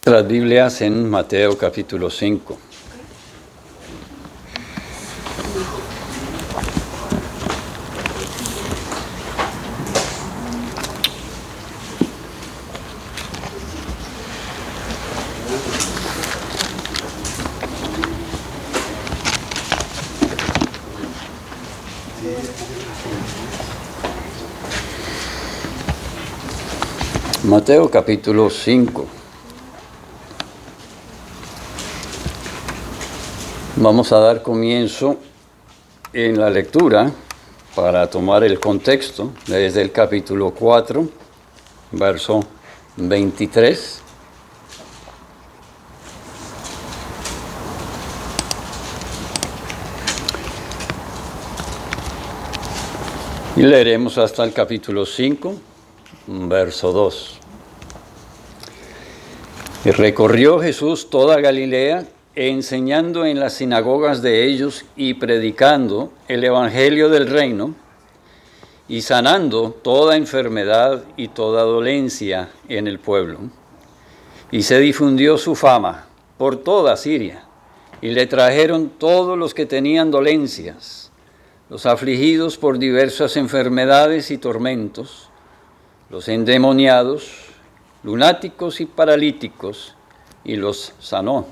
Nuestras Biblias en Mateo capítulo 5. Mateo capítulo 5. Vamos a dar comienzo en la lectura para tomar el contexto desde el capítulo 4, verso 23. Y leeremos hasta el capítulo 5, verso 2. Y recorrió Jesús toda Galilea, enseñando en las sinagogas de ellos y predicando el evangelio del reino y sanando toda enfermedad y toda dolencia en el pueblo. Y se difundió su fama por toda Siria, y le trajeron todos los que tenían dolencias, los afligidos por diversas enfermedades y tormentos, los endemoniados, lunáticos y paralíticos, y los sanó.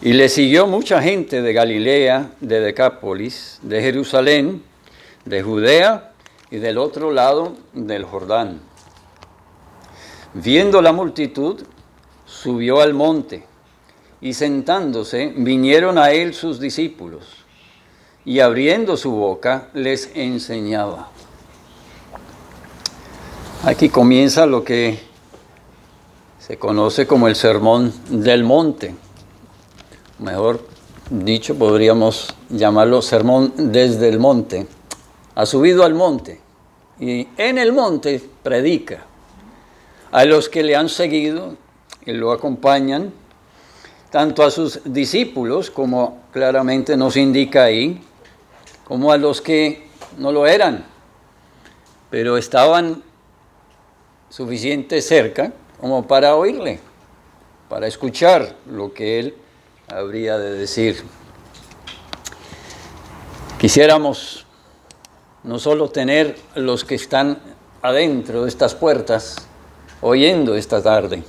Y le siguió mucha gente de Galilea, de Decápolis, de Jerusalén, de Judea y del otro lado del Jordán. Viendo la multitud, subió al monte, y sentándose, vinieron a él sus discípulos, y abriendo su boca, les enseñaba. Aquí comienza lo que se conoce como el Sermón del Monte. Mejor dicho, podríamos llamarlo sermón desde el monte. Ha subido al monte y en el monte predica. A los que le han seguido y lo acompañan, tanto a sus discípulos, como claramente nos indica ahí, como a los que no lo eran, pero estaban suficiente cerca como para oírle, para escuchar lo que él habría de decir. Quisiéramos no solo tener los que están adentro de estas puertas oyendo esta tarde,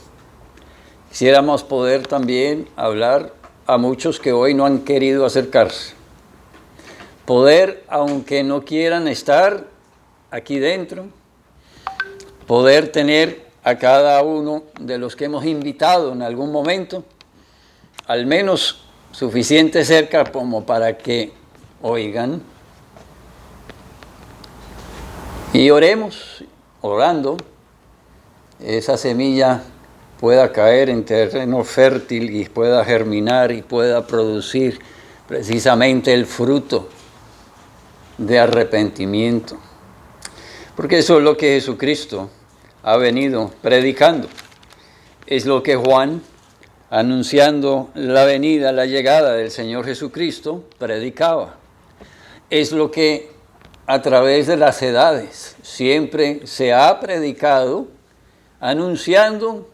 quisiéramos poder también hablar a muchos que hoy no han querido acercarse. Poder, aunque no quieran estar aquí dentro, poder tener a cada uno de los que hemos invitado en algún momento, al menos suficiente cerca como para que oigan. Y oremos, orando, esa semilla pueda caer en terreno fértil y pueda germinar y pueda producir precisamente el fruto de arrepentimiento. Porque eso es lo que Jesucristo ha venido predicando. Es lo que Juan, anunciando la venida, la llegada del Señor Jesucristo, predicaba. Es lo que a través de las edades siempre se ha predicado, anunciando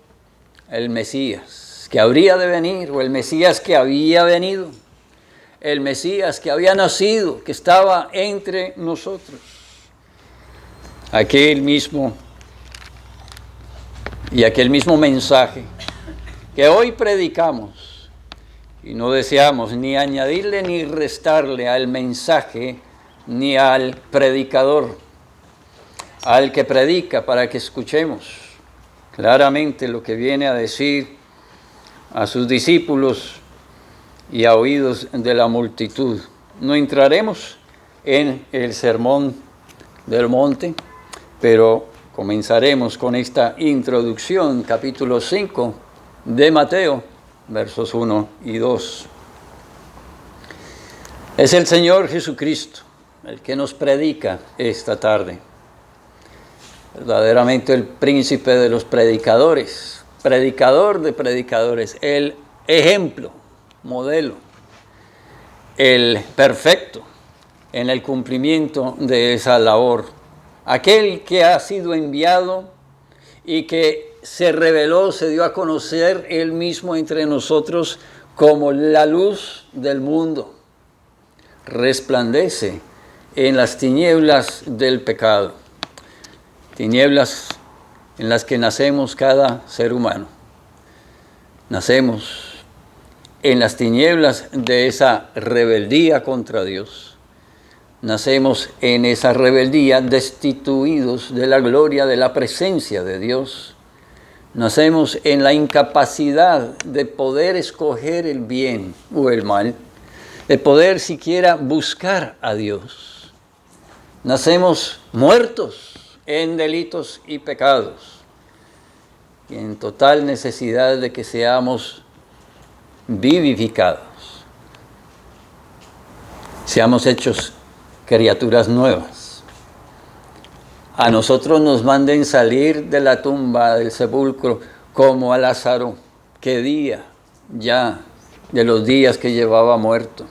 el Mesías que habría de venir, o el Mesías que había venido, el Mesías que había nacido, que estaba entre nosotros. Aquel mismo mensaje que hoy predicamos, y no deseamos ni añadirle ni restarle al mensaje ni al predicador, al que predica, para que escuchemos claramente lo que viene a decir a sus discípulos y a oídos de la multitud. No entraremos en el Sermón del Monte, pero comenzaremos con esta introducción, capítulo 5 de Mateo, versos 1 y 2. Es el Señor Jesucristo el que nos predica esta tarde. Verdaderamente el príncipe de los predicadores, predicador de predicadores, el ejemplo, modelo, el perfecto en el cumplimiento de esa labor. Aquel que ha sido enviado y que se reveló, se dio a conocer Él mismo entre nosotros como la luz del mundo. Resplandece en las tinieblas del pecado, tinieblas en las que nacemos cada ser humano. Nacemos en las tinieblas de esa rebeldía contra Dios. Nacemos en esa rebeldía destituidos de la gloria de la presencia de Dios. Nacemos en la incapacidad de poder escoger el bien o el mal, de poder siquiera buscar a Dios. Nacemos muertos en delitos y pecados y en total necesidad de que seamos vivificados, seamos hechos criaturas nuevas. A nosotros nos manden salir de la tumba, del sepulcro, como a Lázaro, que día ya de los días que llevaba muerto.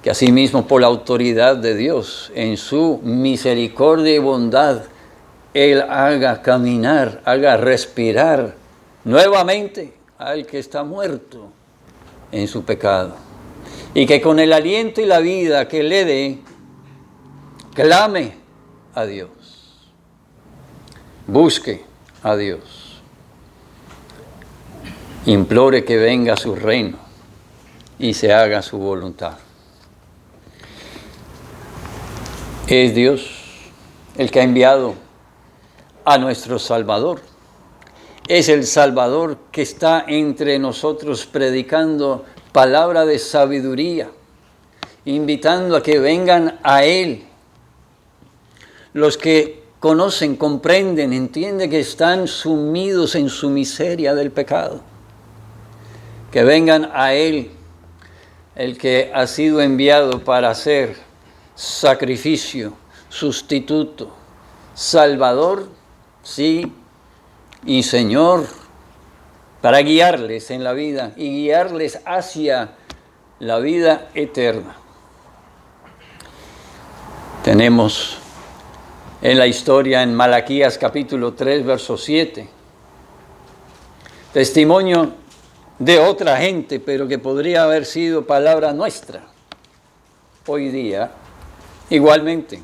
Que asimismo por la autoridad de Dios, en su misericordia y bondad, Él haga caminar, haga respirar nuevamente al que está muerto en su pecado. Y que con el aliento y la vida que le dé, clame a Dios, busque a Dios, implore que venga a su reino y se haga su voluntad. Es Dios el que ha enviado a nuestro Salvador. Es el Salvador que está entre nosotros predicando palabra de sabiduría, invitando a que vengan a Él. Los que conocen, comprenden, entienden que están sumidos en su miseria del pecado. Que vengan a Él, el que ha sido enviado para ser sacrificio, sustituto, Salvador, sí, y Señor, para guiarles en la vida y guiarles hacia la vida eterna. Tenemos en la historia en Malaquías capítulo 3, verso 7, testimonio de otra gente, pero que podría haber sido palabra nuestra hoy día. Igualmente,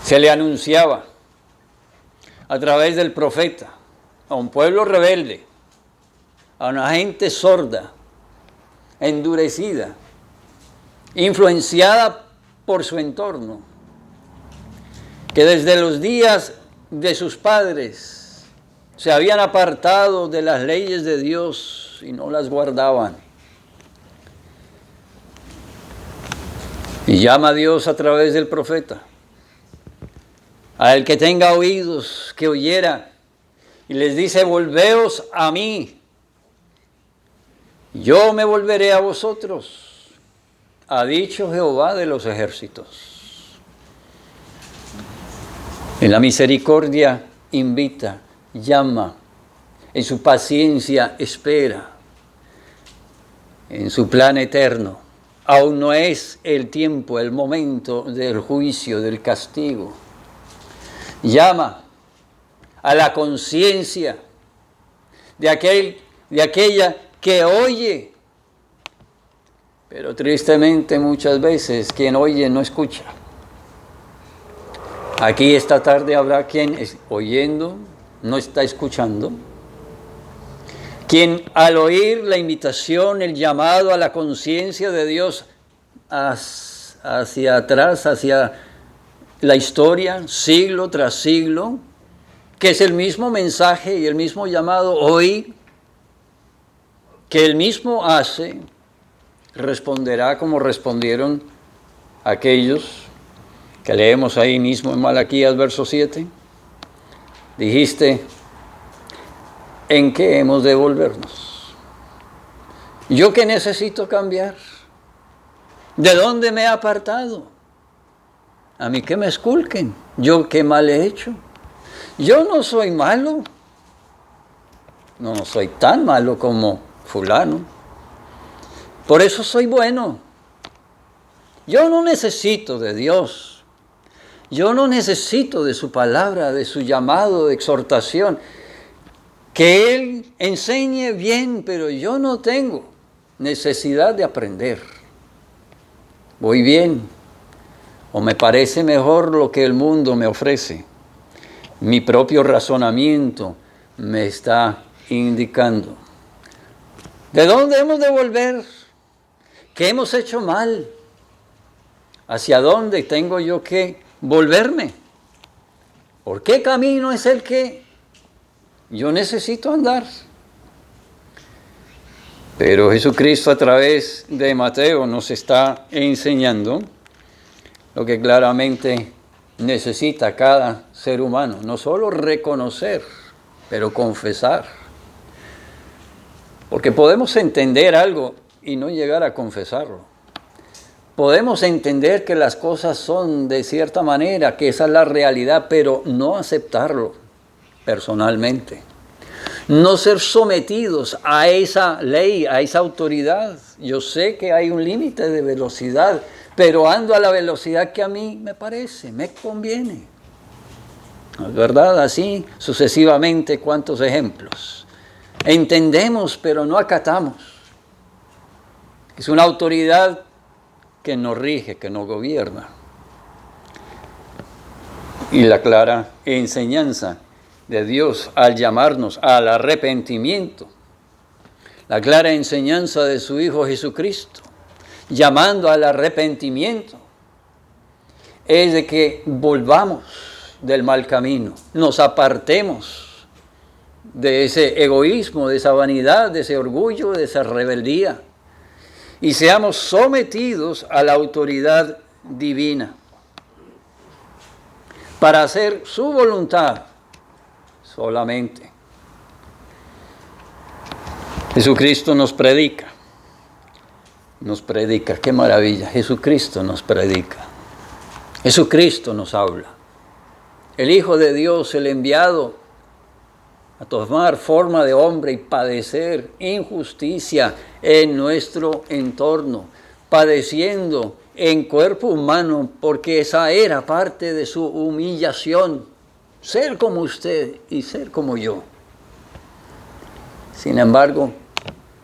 se le anunciaba a través del profeta a un pueblo rebelde, a una gente sorda, endurecida, influenciada por su entorno, que desde los días de sus padres se habían apartado de las leyes de Dios y no las guardaban. Y llama a Dios a través del profeta, al que tenga oídos, que oyera, y les dice: volveos a mí, yo me volveré a vosotros, ha dicho Jehová de los ejércitos. En la misericordia invita, llama, en su paciencia espera, en su plan eterno. Aún no es el tiempo, el momento del juicio, del castigo. Llama a la conciencia de aquella que oye, pero tristemente muchas veces quien oye no escucha. Aquí esta tarde habrá quien oyendo no está escuchando. Quien al oír la invitación, el llamado a la conciencia de Dios hacia atrás, hacia la historia, siglo tras siglo, que es el mismo mensaje y el mismo llamado hoy, que él mismo hace, responderá como respondieron aquellos que leemos ahí mismo en Malaquías, verso 7. Dijiste: ¿en qué hemos de volvernos? ¿Yo qué necesito cambiar? ¿De dónde me he apartado? A mí que me esculquen. ¿Yo qué mal he hecho? Yo no soy malo. No soy tan malo como fulano. Por eso soy bueno. Yo no necesito de Dios. Yo no necesito de su palabra, de su llamado, de exhortación. Que Él enseñe bien, pero yo no tengo necesidad de aprender. Voy bien, o me parece mejor lo que el mundo me ofrece. Mi propio razonamiento me está indicando. ¿De dónde hemos de volver? ¿Qué hemos hecho mal? ¿Hacia dónde tengo yo que volverme? ¿Por qué camino es el que yo necesito andar? Pero Jesucristo a través de Mateo nos está enseñando lo que claramente necesita cada ser humano. No solo reconocer, pero confesar. Porque podemos entender algo y no llegar a confesarlo. Podemos entender que las cosas son de cierta manera, que esa es la realidad, pero no aceptarlo personalmente. No ser sometidos a esa ley, a esa autoridad. Yo sé que hay un límite de velocidad, pero ando a la velocidad que a mí me parece, me conviene. ¿No es verdad? Así sucesivamente, ¿cuántos ejemplos? Entendemos, pero no acatamos. Es una autoridad que nos rige, que nos gobierna. Y la clara enseñanza de Dios al llamarnos al arrepentimiento, la clara enseñanza de su Hijo Jesucristo, llamando al arrepentimiento, es de que volvamos del mal camino, nos apartemos de ese egoísmo, de esa vanidad, de ese orgullo, de esa rebeldía, y seamos sometidos a la autoridad divina para hacer su voluntad solamente. Jesucristo nos predica, qué maravilla, Jesucristo nos predica, Jesucristo nos habla. El Hijo de Dios, el enviado a tomar forma de hombre y padecer injusticia en nuestro entorno, padeciendo en cuerpo humano, porque esa era parte de su humillación, ser como usted y ser como yo. Sin embargo,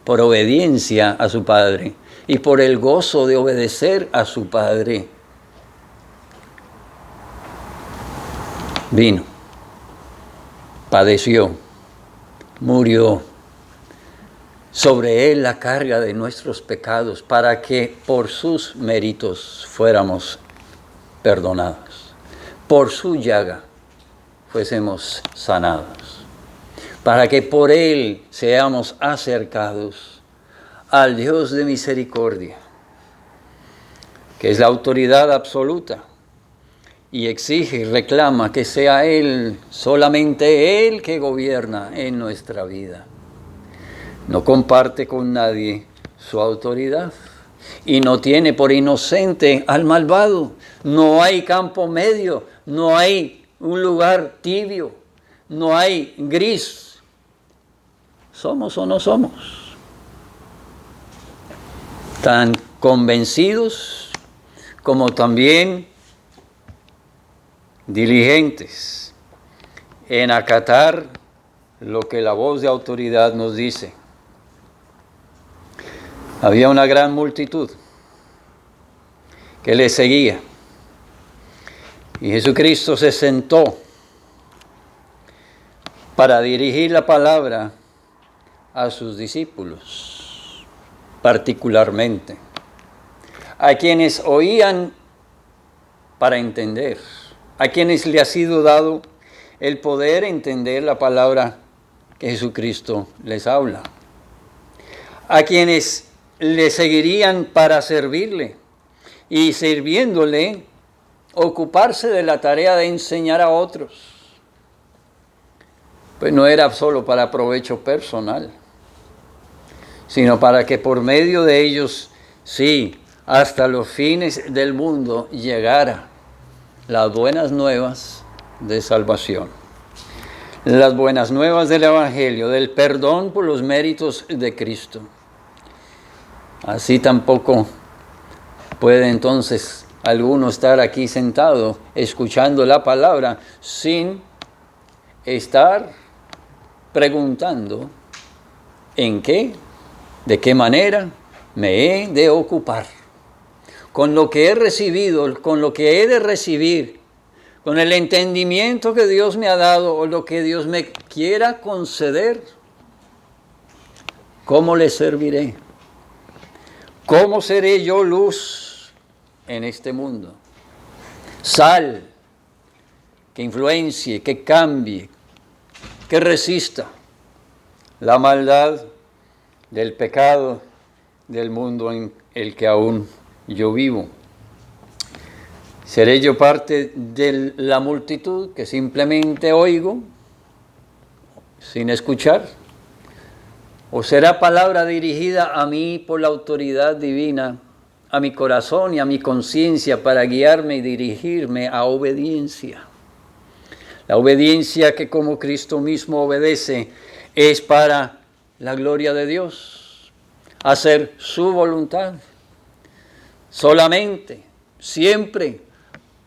por obediencia a su Padre y por el gozo de obedecer a su Padre, vino, padeció, murió, sobre él la carga de nuestros pecados, para que por sus méritos fuéramos perdonados, por su llaga fuésemos sanados, para que por él seamos acercados al Dios de misericordia, que es la autoridad absoluta, y exige y reclama que sea Él, solamente Él, que gobierna en nuestra vida. No comparte con nadie su autoridad y no tiene por inocente al malvado. No hay campo medio, no hay un lugar tibio, no hay gris. ¿Somos o no somos? Tan convencidos como también diligentes en acatar lo que la voz de autoridad nos dice. Había una gran multitud que le seguía y Jesucristo se sentó para dirigir la palabra a sus discípulos, particularmente a quienes oían para entender, a quienes le ha sido dado el poder entender la palabra que Jesucristo les habla, a quienes le seguirían para servirle y sirviéndole ocuparse de la tarea de enseñar a otros. Pues no era solo para provecho personal, sino para que por medio de ellos, sí, hasta los fines del mundo llegara las buenas nuevas de salvación, las buenas nuevas del Evangelio, del perdón por los méritos de Cristo. Así tampoco puede entonces alguno estar aquí sentado escuchando la palabra sin estar preguntando en qué, de qué manera me he de ocupar con lo que he recibido, con lo que he de recibir, con el entendimiento que Dios me ha dado o lo que Dios me quiera conceder. ¿Cómo le serviré? ¿Cómo seré yo luz en este mundo? Sal que influencie, que cambie, que resista la maldad del pecado del mundo en el que aún yo vivo. ¿Seré yo parte de la multitud que simplemente oigo sin escuchar? ¿O será palabra dirigida a mí por la autoridad divina, a mi corazón y a mi conciencia para guiarme y dirigirme a obediencia? La obediencia que como Cristo mismo obedece es para la gloria de Dios, hacer su voluntad, solamente, siempre,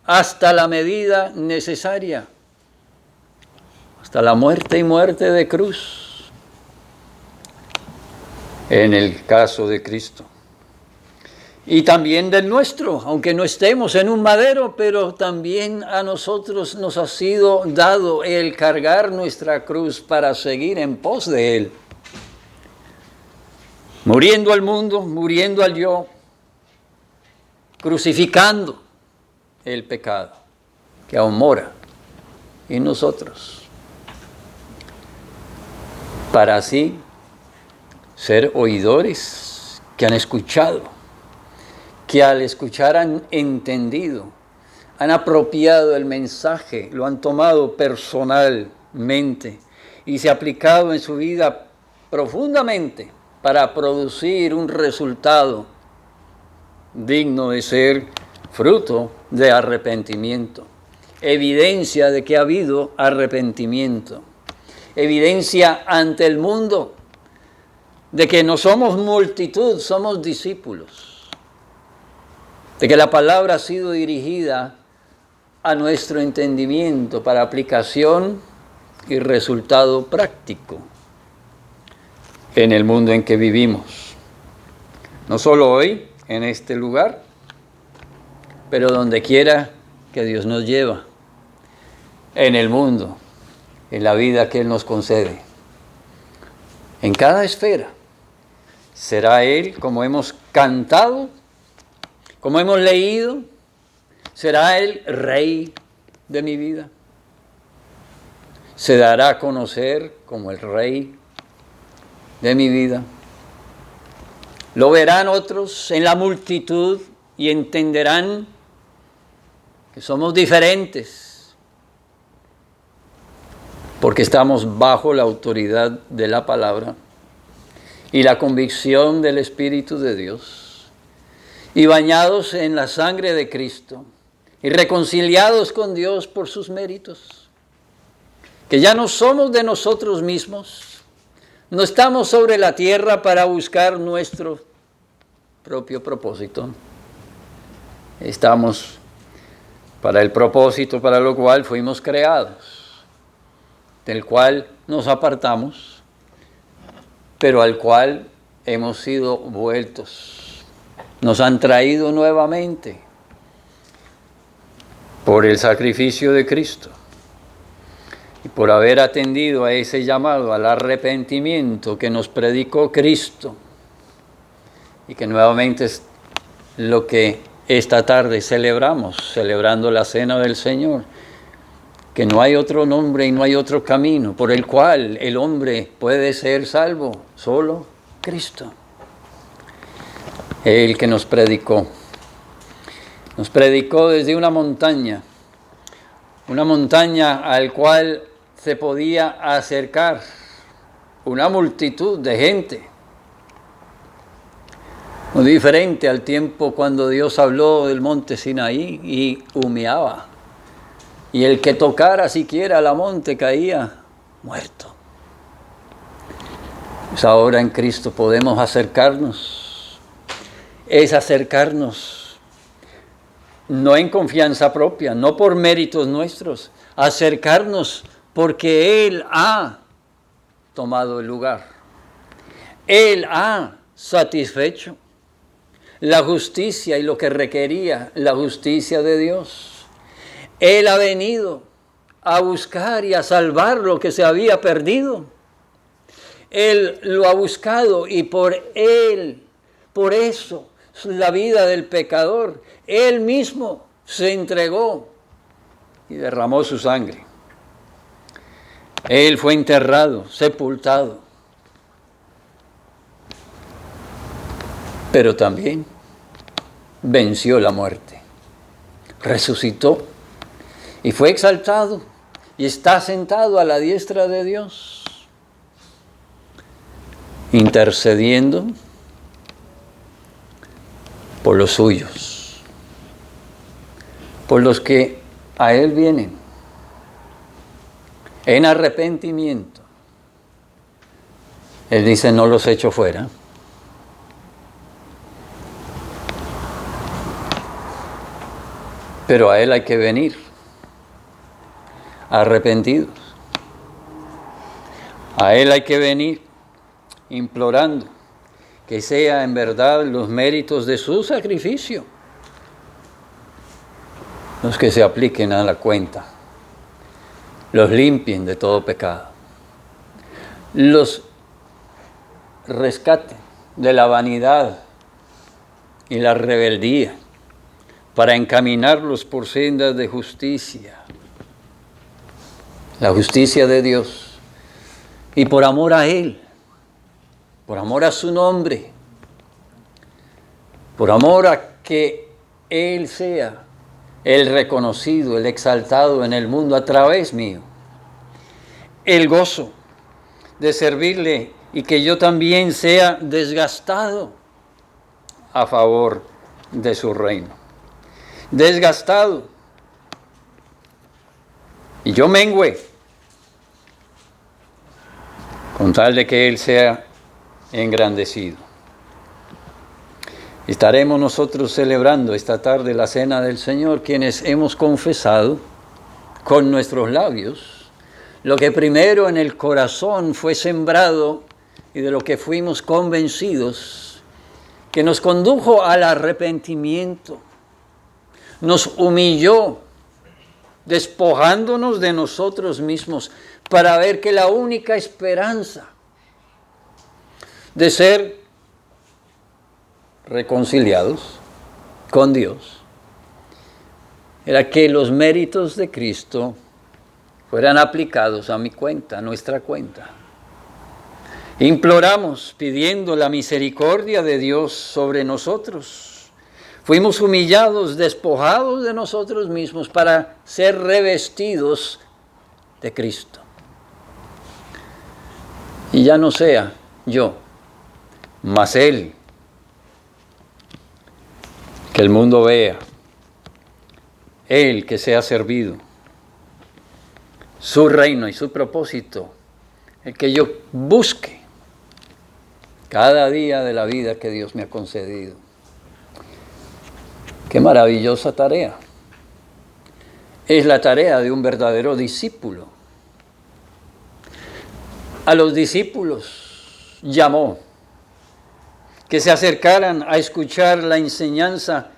hasta la medida necesaria, hasta la muerte y muerte de cruz, en el caso de Cristo. Y también del nuestro, aunque no estemos en un madero, pero también a nosotros nos ha sido dado el cargar nuestra cruz para seguir en pos de Él. Muriendo al mundo, muriendo al yo, crucificando el pecado que aún mora en nosotros, para así ser oidores que han escuchado, que al escuchar han entendido, han apropiado el mensaje, lo han tomado personalmente y se ha aplicado en su vida profundamente para producir un resultado digno de ser fruto de arrepentimiento, evidencia de que ha habido arrepentimiento, evidencia ante el mundo de que no somos multitud, somos discípulos, de que la palabra ha sido dirigida a nuestro entendimiento para aplicación y resultado práctico en el mundo en que vivimos. No solo hoy, en este lugar, pero donde quiera que Dios nos lleva, en el mundo, en la vida que Él nos concede. En cada esfera será Él, como hemos cantado, como hemos leído, será Él Rey de mi vida. Se dará a conocer como el Rey de mi vida. Lo verán otros en la multitud y entenderán que somos diferentes porque estamos bajo la autoridad de la palabra y la convicción del Espíritu de Dios y bañados en la sangre de Cristo y reconciliados con Dios por sus méritos, que ya no somos de nosotros mismos, no estamos sobre la tierra para buscar nuestro propio propósito. Estamos para el propósito para lo cual fuimos creados, del cual nos apartamos, pero al cual hemos sido vueltos. Nos han traído nuevamente por el sacrificio de Cristo. Y por haber atendido a ese llamado al arrepentimiento que nos predicó Cristo, y que nuevamente es lo que esta tarde celebramos, celebrando la cena del Señor, que no hay otro nombre y no hay otro camino por el cual el hombre puede ser salvo, solo Cristo. El que nos predicó desde una montaña al cual se podía acercar una multitud de gente. Muy diferente al tiempo cuando Dios habló del monte Sinaí y humeaba. Y el que tocara siquiera la monte caía muerto. Pues ahora en Cristo podemos acercarnos. Es acercarnos no en confianza propia, no por méritos nuestros, acercarnos porque Él ha tomado el lugar. Él ha satisfecho la justicia y lo que requería la justicia de Dios. Él ha venido a buscar y a salvar lo que se había perdido. Él lo ha buscado y por Él, por eso, la vida del pecador, Él mismo se entregó y derramó su sangre. Él fue enterrado, sepultado. Pero también venció la muerte, resucitó y fue exaltado y está sentado a la diestra de Dios, intercediendo por los suyos, por los que a Él vienen en arrepentimiento. Él dice, no los echo fuera. Pero a Él hay que venir arrepentidos. A Él hay que venir implorando que sea en verdad los méritos de su sacrificio los que se apliquen a la cuenta, los limpien de todo pecado, los rescaten de la vanidad y la rebeldía, para encaminarlos por sendas de justicia, la justicia de Dios, y por amor a Él, por amor a su nombre, por amor a que Él sea el reconocido, el exaltado en el mundo a través mío, el gozo de servirle y que yo también sea desgastado a favor de su reino. Desgastado y yo mengüe con tal de que Él sea engrandecido. Estaremos nosotros celebrando esta tarde la cena del Señor, quienes hemos confesado con nuestros labios lo que primero en el corazón fue sembrado y de lo que fuimos convencidos, que nos condujo al arrepentimiento. Nos humilló, despojándonos de nosotros mismos, para ver que la única esperanza de ser reconciliados con Dios era que los méritos de Cristo fueran aplicados a mi cuenta, a nuestra cuenta. Imploramos, pidiendo la misericordia de Dios sobre nosotros. Fuimos humillados, despojados de nosotros mismos para ser revestidos de Cristo. Y ya no sea yo, mas Él, que el mundo vea, Él que sea servido, su reino y su propósito, el que yo busque cada día de la vida que Dios me ha concedido. ¡Qué maravillosa tarea! Es la tarea de un verdadero discípulo. A los discípulos llamó que se acercaran a escuchar la enseñanza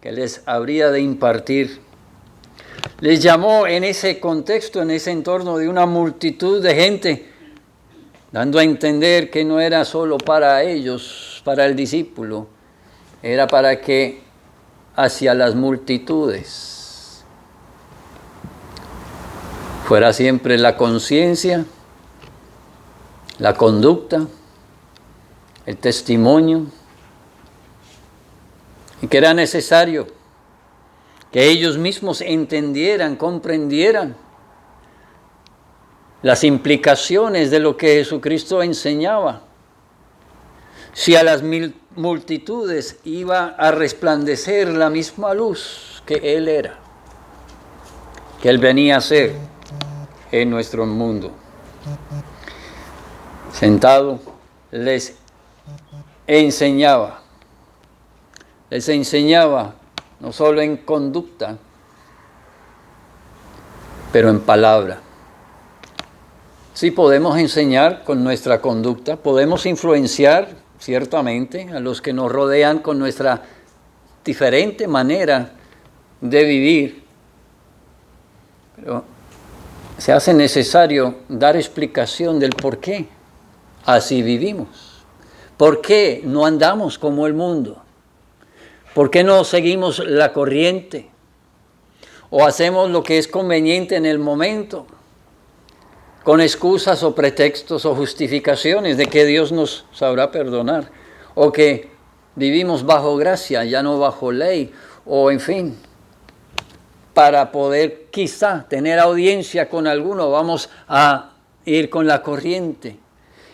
que les habría de impartir. Les llamó en ese contexto, en ese entorno de una multitud de gente, dando a entender que no era solo para ellos, para el discípulo, era para que hacia las multitudes fuera siempre la conciencia, la conducta, el testimonio, y que era necesario que ellos mismos entendieran, comprendieran las implicaciones de lo que Jesucristo enseñaba. Si a las multitudes iba a resplandecer la misma luz que Él era, que Él venía a ser en nuestro mundo. Sentado, les enseñaba no solo en conducta, pero en palabra. Sí podemos enseñar con nuestra conducta, podemos influenciar ciertamente a los que nos rodean con nuestra diferente manera de vivir, pero se hace necesario dar explicación del por qué así vivimos, por qué no andamos como el mundo, por qué no seguimos la corriente o hacemos lo que es conveniente en el momento, con excusas o pretextos o justificaciones de que Dios nos sabrá perdonar, o que vivimos bajo gracia, ya no bajo ley, o en fin, para poder quizá tener audiencia con alguno, vamos a ir con la corriente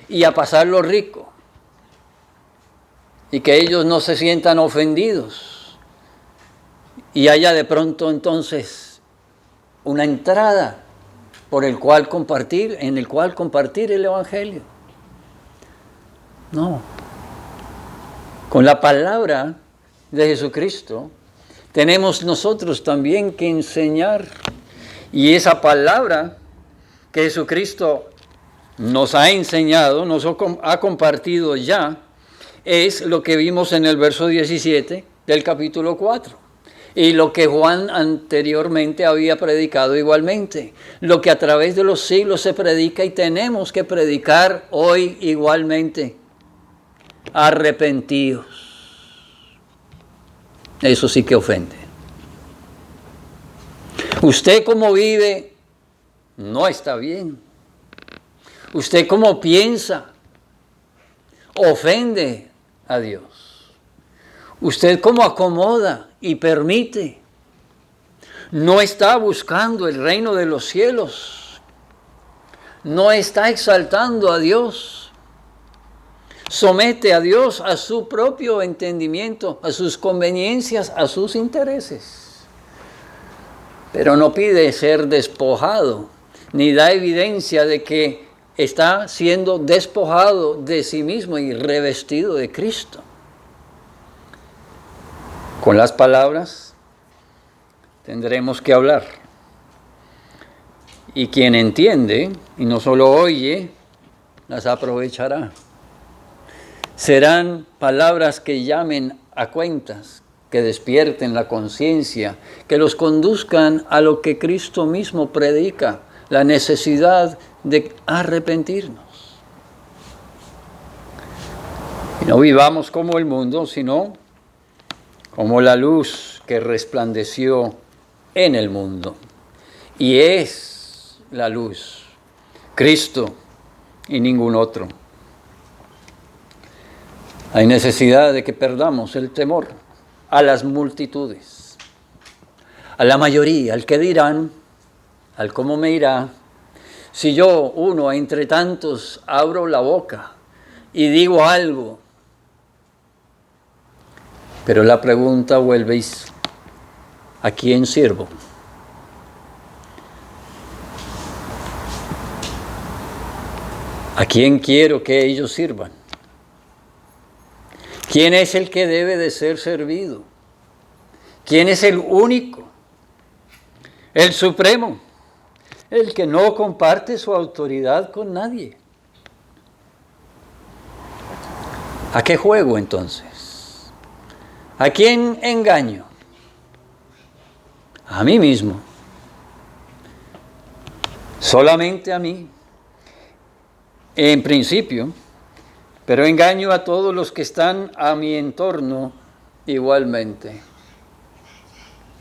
y a pasarlo rico, y que ellos no se sientan ofendidos, y haya de pronto entonces una entrada en el cual compartir el Evangelio. No. Con la palabra de Jesucristo tenemos nosotros también que enseñar. Y esa palabra que Jesucristo nos ha enseñado, nos ha compartido ya, es lo que vimos en el verso 17 del capítulo 4. Y lo que Juan anteriormente había predicado igualmente, lo que a través de los siglos se predica y tenemos que predicar hoy igualmente. Arrepentidos. Eso sí que ofende. Usted como vive no está bien. Usted como piensa ofende a Dios. Usted como acomoda y permite, no está buscando el reino de los cielos, no está exaltando a Dios, somete a Dios a su propio entendimiento, a sus conveniencias, a sus intereses, pero no pide ser despojado, ni da evidencia de que está siendo despojado de sí mismo y revestido de Cristo. Con las palabras tendremos que hablar. Y quien entiende y no solo oye, las aprovechará. Serán palabras que llamen a cuentas, que despierten la conciencia, que los conduzcan a lo que Cristo mismo predica, la necesidad de arrepentirnos. Y no vivamos como el mundo, sino como la luz que resplandeció en el mundo. Y es la luz, Cristo y ningún otro. Hay necesidad de que perdamos el temor a las multitudes, a la mayoría, al que dirán, al cómo me irá. Si yo, uno entre tantos, abro la boca y digo algo, pero la pregunta vuelve: ¿a quién sirvo? ¿A quién quiero que ellos sirvan? ¿Quién es el que debe de ser servido? ¿Quién es el único, el supremo, el que no comparte su autoridad con nadie? ¿A qué juego entonces? ¿A quién engaño? A mí mismo. Solamente a mí. En principio, pero engaño a todos los que están a mi entorno igualmente.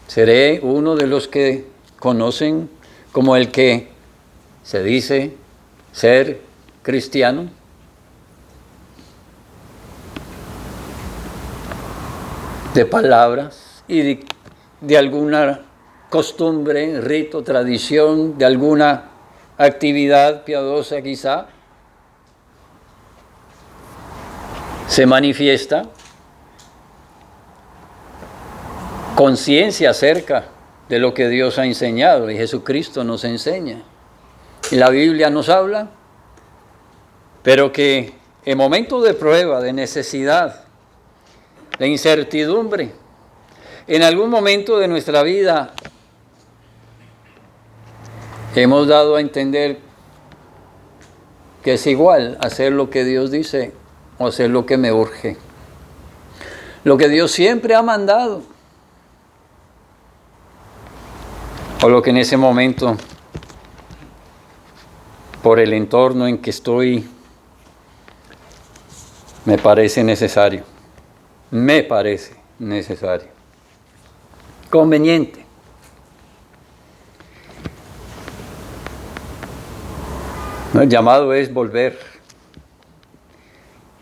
Seré uno de los que conocen como el que se dice ser cristiano. De palabras y de alguna costumbre, rito, tradición, de alguna actividad piadosa quizá, se manifiesta conciencia acerca de lo que Dios ha enseñado y Jesucristo nos enseña. Y la Biblia nos habla, pero que en momentos de prueba, de necesidad, de incertidumbre, En algún momento de nuestra vida hemos dado a entender que es igual hacer lo que Dios dice o hacer lo que me urge. Lo que Dios siempre ha mandado. O lo que en ese momento, por el entorno en que estoy, me parece necesario. Me parece necesario. Conveniente. El llamado es volver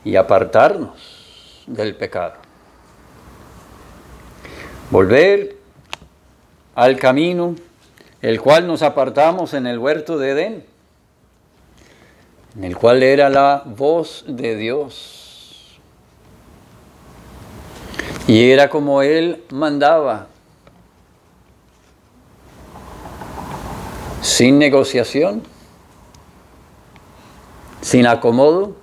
y apartarnos del pecado. Volver al camino, el cual nos apartamos en el huerto de Edén, en el cual era la voz de Dios. Y era como Él mandaba, sin negociación, sin acomodo,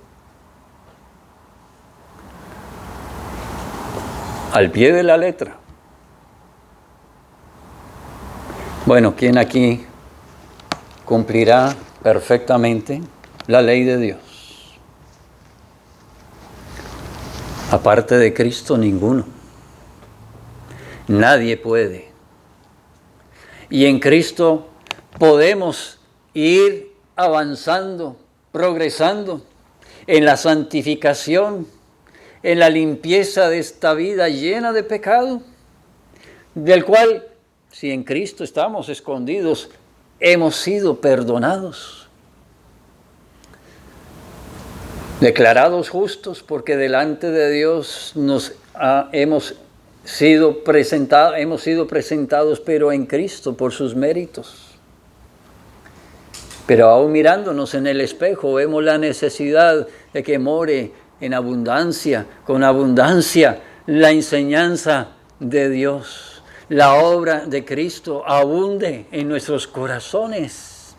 al pie de la letra. Bueno, ¿quién aquí cumplirá perfectamente la ley de Dios? Aparte de Cristo, ninguno. Nadie puede. Y en Cristo podemos ir avanzando, progresando en la santificación, en la limpieza de esta vida llena de pecado, del cual, si en Cristo estamos escondidos, hemos sido perdonados, declarados justos, porque delante de Dios hemos sido presentados, pero en Cristo por sus méritos. Pero aún mirándonos en el espejo, vemos la necesidad de que more en abundancia, con abundancia, la enseñanza de Dios. La obra de Cristo abunde en nuestros corazones.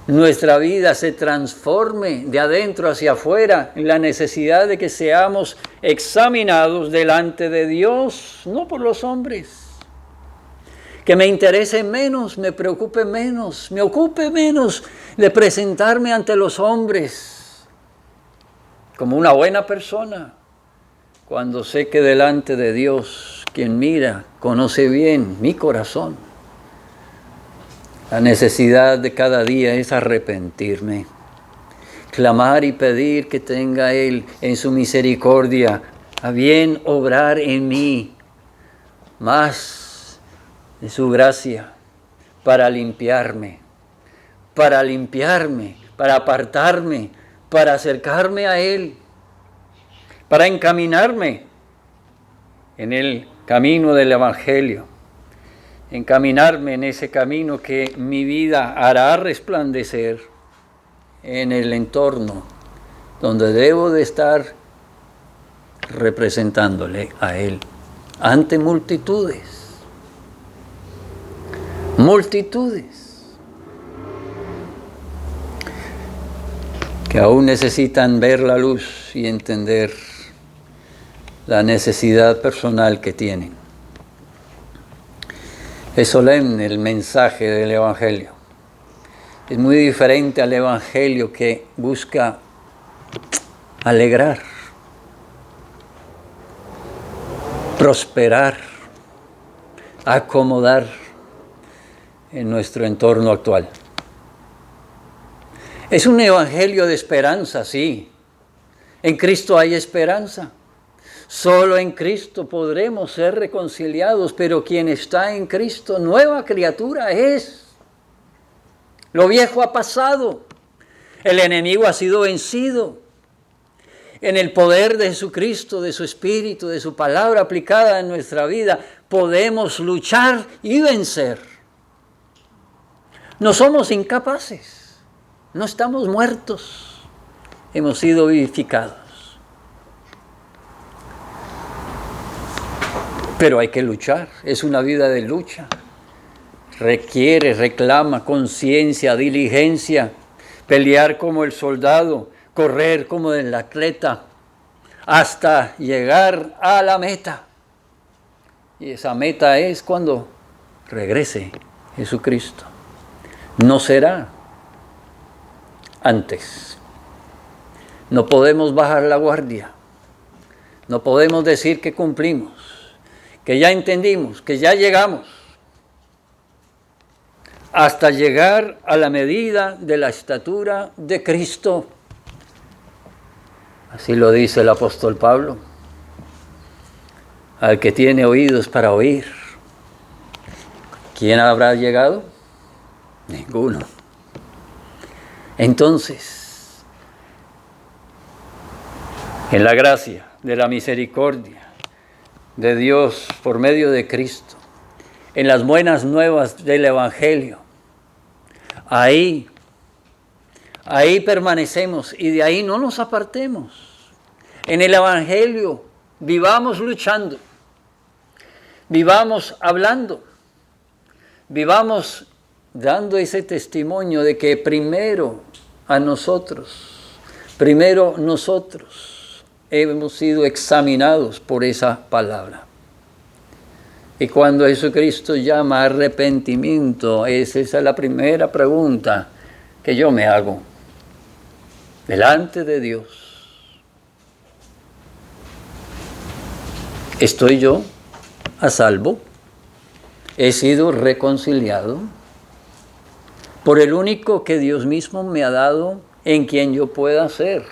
Nuestra vida se transforme de adentro hacia afuera en la necesidad de que seamos examinados delante de Dios, no por los hombres. Que me interese menos, me preocupe menos, me ocupe menos de presentarme ante los hombres como una buena persona, cuando sé que delante de Dios, quien mira, conoce bien mi corazón. La necesidad de cada día es arrepentirme, clamar y pedir que tenga Él en su misericordia a bien obrar en mí más de su gracia para limpiarme, para apartarme, para acercarme a Él, para encaminarme en el camino del Evangelio, encaminarme en ese camino que mi vida hará resplandecer en el entorno donde debo de estar representándole a Él ante multitudes. Multitudes que aún necesitan ver la luz y entender la necesidad personal que tienen. Es solemne el mensaje del Evangelio. Es muy diferente al Evangelio que busca alegrar, prosperar, acomodar en nuestro entorno actual. Es un evangelio de esperanza, sí. En Cristo hay esperanza. Solo en Cristo podremos ser reconciliados, pero quien está en Cristo, nueva criatura es. Lo viejo ha pasado. El enemigo ha sido vencido. En el poder de Jesucristo, de su Espíritu, de su palabra aplicada en nuestra vida, podemos luchar y vencer. No somos incapaces, no estamos muertos, hemos sido vivificados. Pero hay que luchar, es una vida de lucha. Reclama conciencia, diligencia, pelear como el soldado, correr como el atleta, hasta llegar a la meta. Y esa meta es cuando regrese Jesucristo. No será antes. No podemos bajar la guardia. No podemos decir que cumplimos, que ya entendimos, que ya llegamos. Hasta llegar a la medida de la estatura de Cristo. Así lo dice el apóstol Pablo. Al que tiene oídos para oír. ¿Quién habrá llegado? Ninguno. Entonces, en la gracia de la misericordia de Dios por medio de Cristo, en las buenas nuevas del Evangelio, ahí permanecemos y de ahí no nos apartemos. En el Evangelio vivamos luchando, vivamos hablando, vivamos dando ese testimonio de que primero nosotros hemos sido examinados por esa palabra. Y cuando Jesucristo llama a arrepentimiento, esa es la primera pregunta que yo me hago delante de Dios. ¿Estoy yo a salvo? ¿He sido reconciliado por el único que Dios mismo me ha dado, en quien yo pueda ser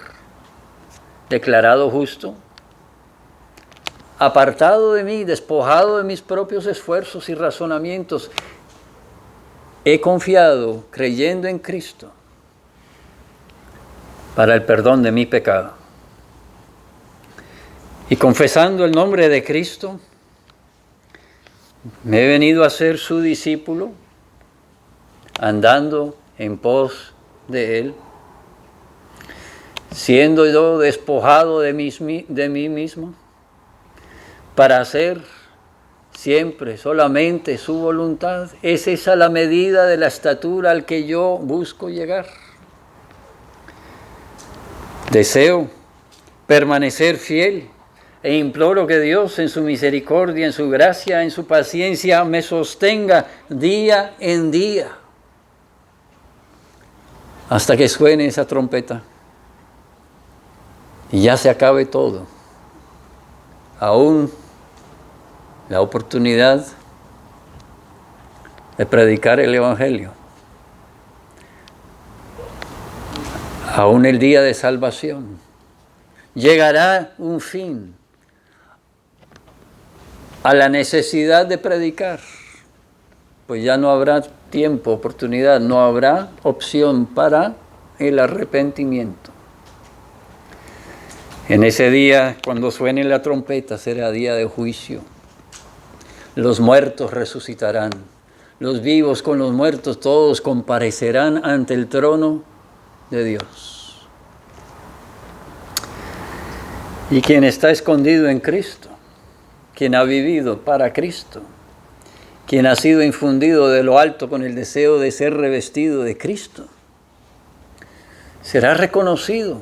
declarado justo? Apartado de mí, despojado de mis propios esfuerzos y razonamientos, he confiado, creyendo en Cristo, para el perdón de mi pecado. Y confesando el nombre de Cristo, me he venido a ser su discípulo, andando en pos de Él, siendo yo despojado de mí mismo, para hacer siempre solamente su voluntad. ¿Es esa la medida de la estatura al que yo busco llegar? Deseo permanecer fiel e imploro que Dios en su misericordia, en su gracia, en su paciencia me sostenga día en día hasta que suene esa trompeta y ya se acabe todo. Aún la oportunidad de predicar el Evangelio. Aún el día de salvación. Llegará un fin a la necesidad de predicar. Pues ya no habrá tiempo, oportunidad, no habrá opción para el arrepentimiento. En ese día, cuando suene la trompeta, será día de juicio. Los muertos resucitarán. Los vivos con los muertos, todos comparecerán ante el trono de Dios. Y quien está escondido en Cristo, quien ha vivido para Cristo, quien ha sido infundido de lo alto con el deseo de ser revestido de Cristo, será reconocido